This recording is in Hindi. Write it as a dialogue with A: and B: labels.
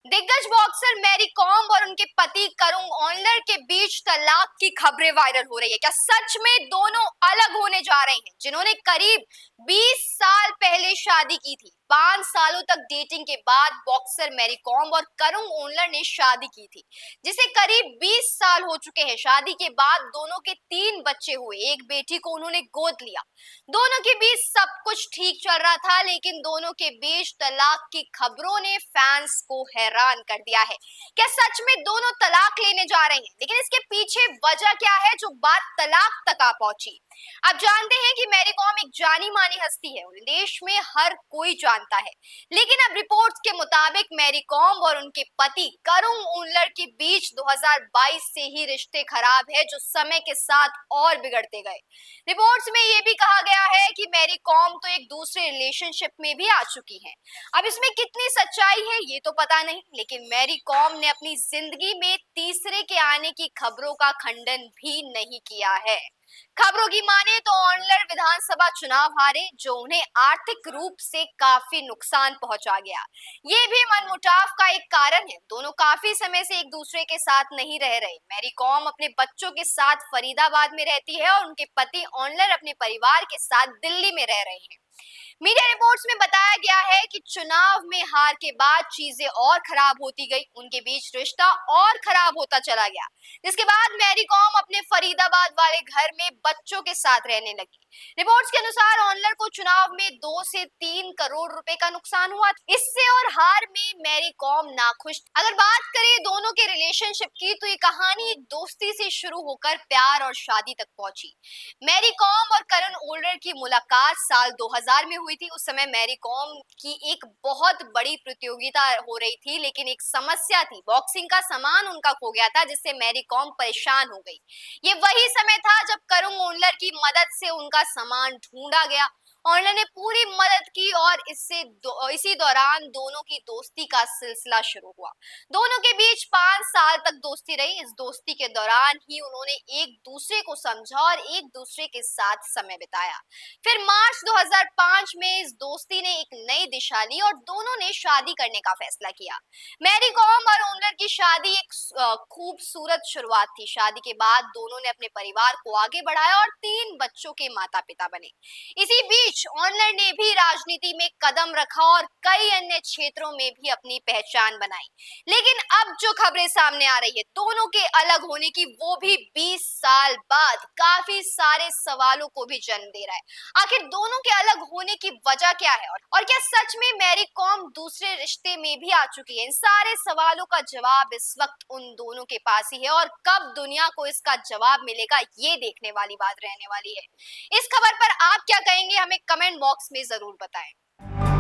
A: दिग्गज बॉक्सर मैरी कॉम और उनके पति करुण ऑनलर के बीच तलाक की खबरें वायरल हो रही है। क्या सच में दोनों अलग होने जा रहे हैं? जिन्होंने करीब 20 साल पहले शादी की थी, 5 सालों तक डेटिंग के बाद बॉक्सर मैरी कॉम और करुण ऑनलर ने शादी की थी, जिसे करीब 20 साल हो चुके हैं। शादी के बाद दोनों के 3 बच्चे हुए, एक बेटी को उन्होंने गोद लिया। दोनों के बीच सब कुछ ठीक चल रहा था, लेकिन दोनों के बीच तलाक की खबरों ने फैंस को हैरान कर दिया है। क्या सच में दोनों तलाक लेने जा रहे हैं? लेकिन इसके पीछे वजह क्या है जो बात तलाक तक आ पहुंची? आप जानते हैं कि मैरी कॉम एक जानी मानी हस्ती है, उन्हें देश में हर कोई जानता है। लेकिन अब रिपोर्ट्स के मुताबिक मैरी कॉम और उनके पति करुण उल्लर के बीच 2022 से ही रिश्ते खराब है, जो समय के साथ और बिगड़ते गए। रिपोर्ट्स में ये भी कहा गया है कि मैरी कॉम तो एक दूसरे रिलेशनशिप में भी आ चुकी हैं। अब इसमें कितनी सच्चाई है ये तो पता नहीं, लेकिन मैरी कॉम ने अपनी जिंदगी में तीसरे के आने की खबरों का खंडन भी नहीं किया है। खबरों की माने तो ऑनलर विधानसभा चुनाव हारे, जो उन्हें आर्थिक रूप से काफी नुकसान पहुंचा गया। ये भी मनमुटाव का एक कारण है। दोनों काफी समय से एक दूसरे के साथ नहीं रह रहे। मैरी कॉम अपने बच्चों के साथ फरीदाबाद में रहती है और उनके पति ऑनलर अपने परिवार के साथ दिल्ली में रह रहे हैं। मीडिया रिपोर्ट्स में बताया गया है कि चुनाव में हार के बाद चीजें और खराब होती गई, उनके बीच रिश्ता और खराब होता चला गया, जिसके बाद मैरी कॉम अपने फरीदाबाद वाले घर में बच्चों के साथ रहने लगी। रिपोर्ट्स के अनुसार ऑनलर को चुनाव में 2 से 3 करोड़ रुपए का नुकसान हुआ। इससे और हार में मैरी कॉम नाखुश। अगर बात करें दोनों के रिलेशनशिप की, तो ये कहानी एक दोस्ती से शुरू होकर प्यार और शादी तक पहुंची। मैरी कॉम और करण ओल्डर की मुलाकात साल 2000 में हुई थी। उस समय मैरी कॉम की एक बहुत बड़ी प्रतियोगिता हो रही थी, लेकिन एक समस्या थी, बॉक्सिंग का सामान उनका खो गया था, जिससे मैरी कॉम परेशान हो गई। ये वही समय था जब करुण ओल्डर की मदद से उनका सामान ढूंढा गया। ऑनलर ने पूरी मदद की और इसी दौरान दोनों की दोस्ती का सिलसिला शुरू हुआ। दोनों के बीच 5 साल तक दोस्ती रही। इस दोस्ती के दौरान ही उन्होंने एक दूसरे को समझा और एक दूसरे के साथ समय बिताया। फिर मार्च 2005 में इस दोस्ती ने एक नई दिशा ली और दोनों ने शादी करने का फैसला किया। मैरी कॉम और ओनर की शादी एक खूबसूरत शुरुआत थी। शादी के बाद दोनों ने अपने परिवार को आगे बढ़ाया और 3 बच्चों के माता पिता बने। इसी बीच ऑनर ने भी राजनीति में कदम रखा और कई अन्य क्षेत्रों में भी अपनी पहचान बनाई। लेकिन अब जो खबरें सामने आ रही है दोनों के अलग होने की, वो भी 20 साल बाद, काफी सारे सवालों को भी जन्म दे रहा है। आखिर दोनों के अलग होने की वजह क्या है, और क्या सच में मैरी कॉम दूसरे रिश्ते में भी आ चुकी है? इन सारे सवालों का जवाब इस वक्त उन दोनों के पास ही है, और कब दुनिया को इसका जवाब मिलेगा ये देखने वाली बात रहने वाली है। इस खबर पर आप क्या कहेंगे, हमें कमेंट बॉक्स में जरूर बताएं।